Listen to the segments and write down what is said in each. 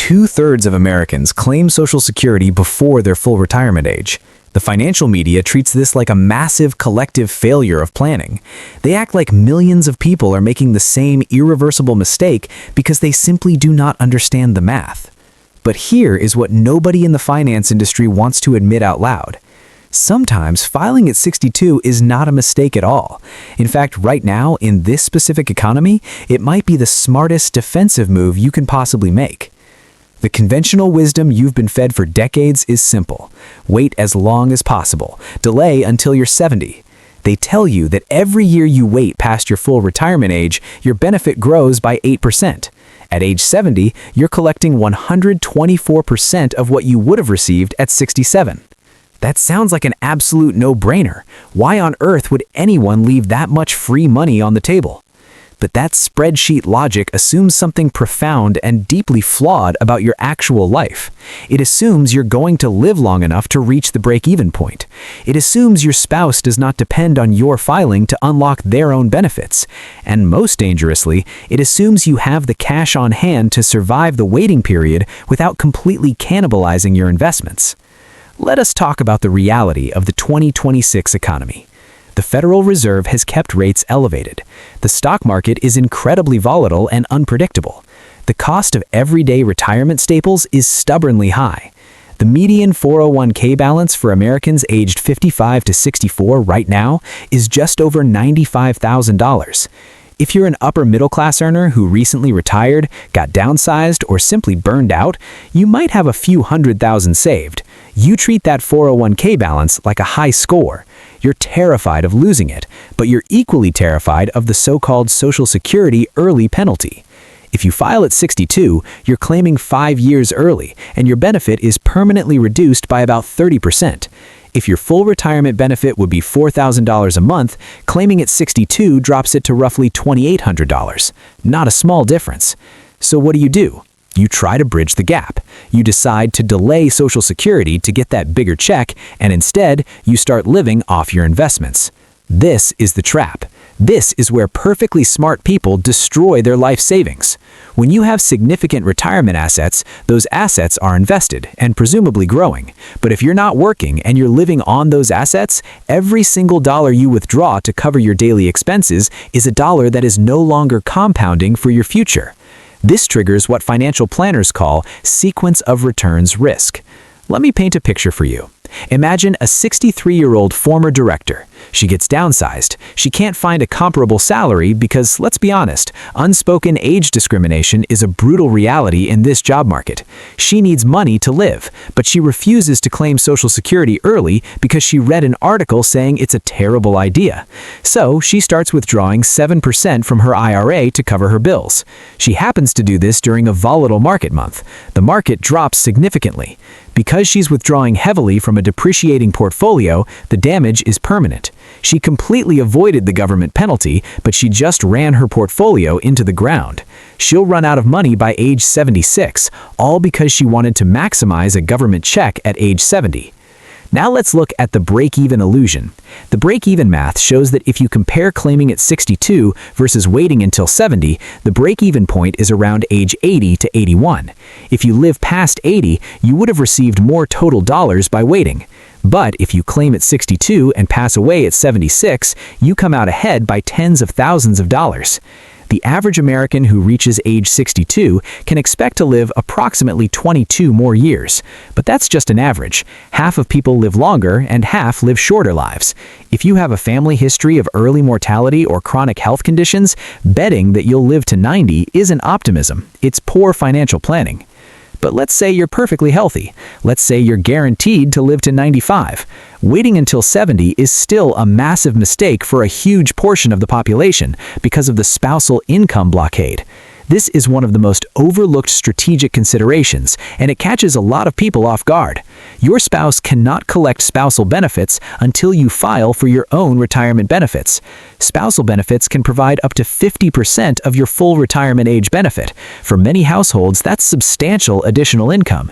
2/3 of Americans claim Social Security before their full retirement age. The financial media treats this like a massive collective failure of planning. They act like millions of people are making the same irreversible mistake because they simply do not understand the math. But here is what nobody in the finance industry wants to admit out loud. Sometimes filing at 62 is not a mistake at all. In fact, right now, in this specific economy, it might be the smartest defensive move you can possibly make. The conventional wisdom you've been fed for decades is simple. Wait as long as possible. Delay until you're 70. They tell you that every year you wait past your full retirement age, your benefit grows by 8%. At age 70, you're collecting 124% of what you would have received at 67. That sounds like an absolute no-brainer. Why on earth would anyone leave that much free money on the table? But that spreadsheet logic assumes something profound and deeply flawed about your actual life. It assumes you're going to live long enough to reach the break-even point. It assumes your spouse does not depend on your filing to unlock their own benefits. And most dangerously, it assumes you have the cash on hand to survive the waiting period without completely cannibalizing your investments. Let us talk about the reality of the 2026 economy. The Federal Reserve has kept rates elevated. The stock market is incredibly volatile and unpredictable. The cost of everyday retirement staples is stubbornly high. The median 401k balance for Americans aged 55 to 64 right now is just over $95,000. If you're an upper middle class earner who recently retired, got downsized, or simply burned out, you might have a few $100,000 saved. You treat that 401k balance like a high score. You're terrified of losing it, but you're equally terrified of the so-called Social Security early penalty. If you file at 62, you're claiming 5 years early, and your benefit is permanently reduced by about 30%. If your full retirement benefit would be $4,000 a month, claiming at 62 drops it to roughly $2,800. Not a small difference. So what do? You try to bridge the gap. You decide to delay Social Security to get that bigger check, and instead, you start living off your investments. This is the trap. This is where perfectly smart people destroy their life savings. When you have significant retirement assets, those assets are invested and presumably growing. But if you're not working and you're living on those assets, every single dollar you withdraw to cover your daily expenses is a dollar that is no longer compounding for your future. This triggers what financial planners call sequence of returns risk. Let me paint a picture for you. Imagine a 63-year-old former director. She gets downsized. She can't find a comparable salary because, let's be honest, unspoken age discrimination is a brutal reality in this job market. She needs money to live, but she refuses to claim Social Security early because she read an article saying it's a terrible idea. So she starts withdrawing 7% from her IRA to cover her bills. She happens to do this during a volatile market month. The market drops significantly. Because she's withdrawing heavily from a depreciating portfolio, the damage is permanent. She completely avoided the government penalty, but she just ran her portfolio into the ground. She'll run out of money by age 76, all because she wanted to maximize a government check at age 70. Now let's look at the break-even illusion. The break-even math shows that if you compare claiming at 62 versus waiting until 70, the break-even point is around age 80 to 81. If you live past 80, you would have received more total dollars by waiting. But if you claim at 62 and pass away at 76, you come out ahead by tens of thousands of dollars. The average American who reaches age 62 can expect to live approximately 22 more years. But that's just an average. Half of people live longer and half live shorter lives. If you have a family history of early mortality or chronic health conditions, betting that you'll live to 90 isn't optimism. It's poor financial planning. But let's say you're perfectly healthy. Let's say you're guaranteed to live to 95. Waiting until 70 is still a massive mistake for a huge portion of the population because of the spousal income blockade. This is one of the most overlooked strategic considerations, and it catches a lot of people off guard. Your spouse cannot collect spousal benefits until you file for your own retirement benefits. Spousal benefits can provide up to 50% of your full retirement age benefit. For many households, that's substantial additional income.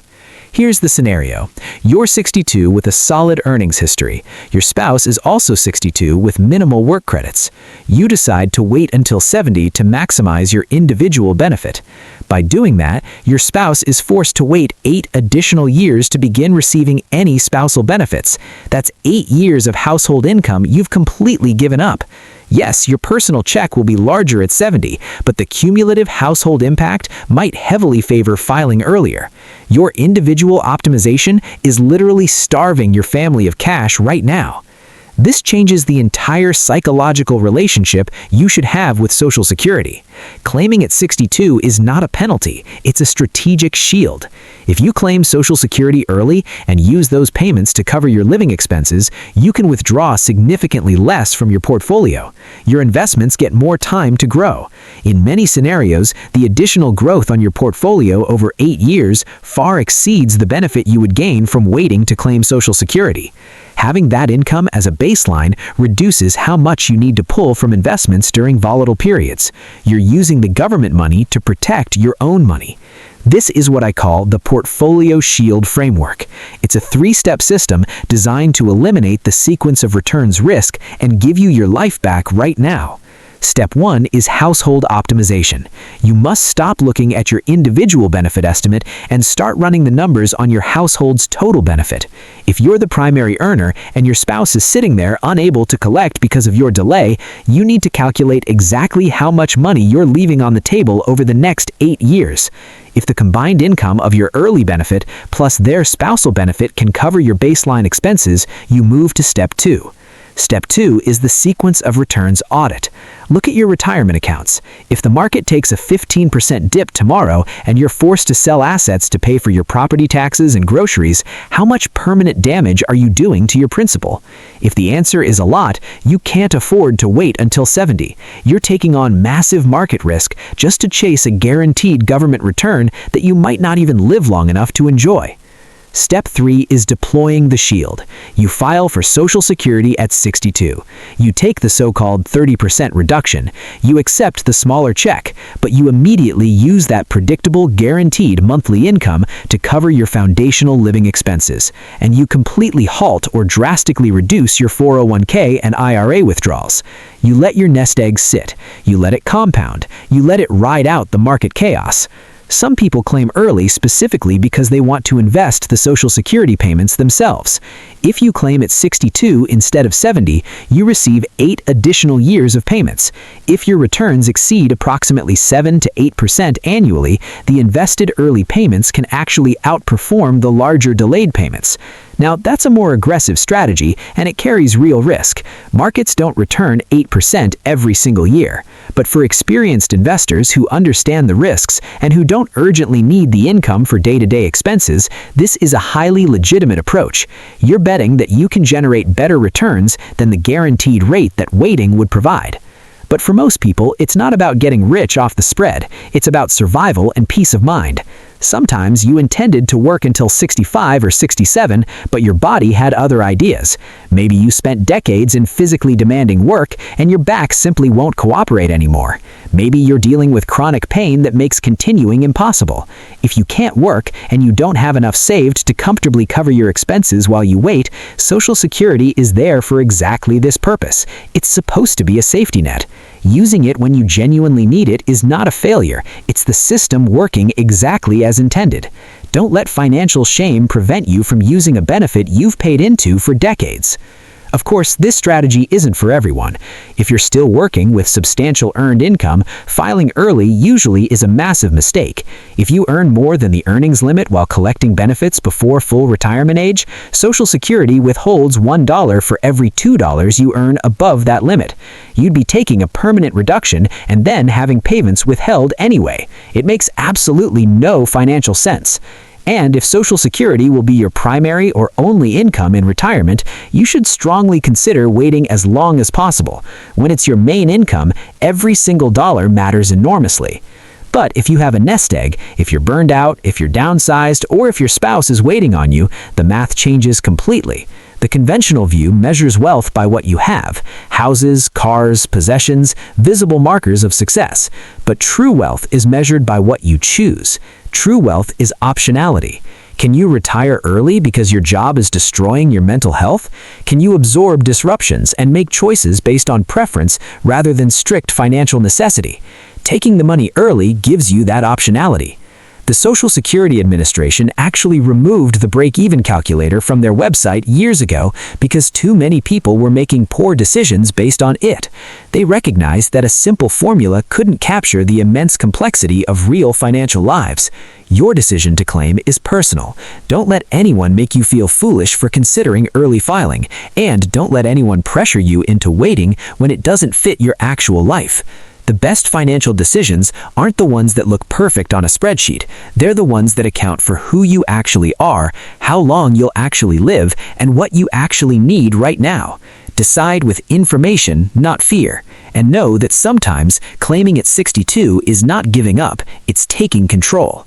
Here's the scenario. You're 62 with a solid earnings history. Your spouse is also 62 with minimal work credits. You decide to wait until 70 to maximize your individual benefit. By doing that, your spouse is forced to wait 8 additional years to begin receiving any spousal benefits. That's 8 years of household income you've completely given up. Yes, your personal check will be larger at 70, but the cumulative household impact might heavily favor filing earlier. Your individual optimization is literally starving your family of cash right now. This changes the entire psychological relationship you should have with Social Security. Claiming at 62 is not a penalty, it's a strategic shield. If you claim Social Security early and use those payments to cover your living expenses, you can withdraw significantly less from your portfolio. Your investments get more time to grow. In many scenarios, the additional growth on your portfolio over 8 years far exceeds the benefit you would gain from waiting to claim Social Security. Having that income as a baseline reduces how much you need to pull from investments during volatile periods. You're using the government money to protect your own money. This is what I call the Portfolio Shield Framework. It's a 3-step system designed to eliminate the sequence of returns risk and give you your life back right now. Step 1 is household optimization. You must stop looking at your individual benefit estimate and start running the numbers on your household's total benefit. If you're the primary earner and your spouse is sitting there unable to collect because of your delay, you need to calculate exactly how much money you're leaving on the table over the next 8 years. If the combined income of your early benefit plus their spousal benefit can cover your baseline expenses, you move to Step 2. Step 2 is the sequence of returns audit. Look at your retirement accounts. If the market takes a 15% dip tomorrow and you're forced to sell assets to pay for your property taxes and groceries, how much permanent damage are you doing to your principal? If the answer is a lot, you can't afford to wait until 70. You're taking on massive market risk just to chase a guaranteed government return that you might not even live long enough to enjoy. Step 3 is deploying the shield. You file for Social Security at 62. You take the so-called 30% reduction. You accept the smaller check, but you immediately use that predictable, guaranteed monthly income to cover your foundational living expenses. And you completely halt or drastically reduce your 401k and IRA withdrawals. You let your nest egg sit. You let it compound. You let it ride out the market chaos. Some people claim early specifically because they want to invest the Social Security payments themselves. If you claim at 62 instead of 70, you receive 8 additional years of payments. If your returns exceed approximately 7 to 8% annually, the invested early payments can actually outperform the larger delayed payments. Now, that's a more aggressive strategy, and it carries real risk. Markets don't return 8% every single year. But for experienced investors who understand the risks and who don't urgently need the income for day-to-day expenses, this is a highly legitimate approach. You're betting that you can generate better returns than the guaranteed rate that waiting would provide. But for most people, it's not about getting rich off the spread. It's about survival and peace of mind. Sometimes you intended to work until 65 or 67, but your body had other ideas. Maybe you spent decades in physically demanding work and your back simply won't cooperate anymore. Maybe you're dealing with chronic pain that makes continuing impossible. If you can't work and you don't have enough saved to comfortably cover your expenses while you wait, Social Security is there for exactly this purpose. It's supposed to be a safety net. Using it when you genuinely need it is not a failure. It's the system working exactly as intended. Don't let financial shame prevent you from using a benefit you've paid into for decades. Of course, this strategy isn't for everyone. If you're still working with substantial earned income, filing early usually is a massive mistake. If you earn more than the earnings limit while collecting benefits before full retirement age, Social Security withholds $1 for every $2 you earn above that limit. You'd be taking a permanent reduction and then having payments withheld anyway. It makes absolutely no financial sense. And if Social Security will be your primary or only income in retirement, you should strongly consider waiting as long as possible. When it's your main income, every single dollar matters enormously. But if you have a nest egg, if you're burned out, if you're downsized, or if your spouse is waiting on you, the math changes completely. The conventional view measures wealth by what you have: houses, cars, possessions, visible markers of success. But true wealth is measured by what you choose. True wealth is optionality. Can you retire early because your job is destroying your mental health? Can you absorb disruptions and make choices based on preference rather than strict financial necessity? Taking the money early gives you that optionality. The Social Security Administration actually removed the break-even calculator from their website years ago because too many people were making poor decisions based on it. They recognized that a simple formula couldn't capture the immense complexity of real financial lives. Your decision to claim is personal. Don't let anyone make you feel foolish for considering early filing, and don't let anyone pressure you into waiting when it doesn't fit your actual life. The best financial decisions aren't the ones that look perfect on a spreadsheet. They're the ones that account for who you actually are, how long you'll actually live, and what you actually need right now. Decide with information, not fear. And know that sometimes claiming at 62 is not giving up, it's taking control.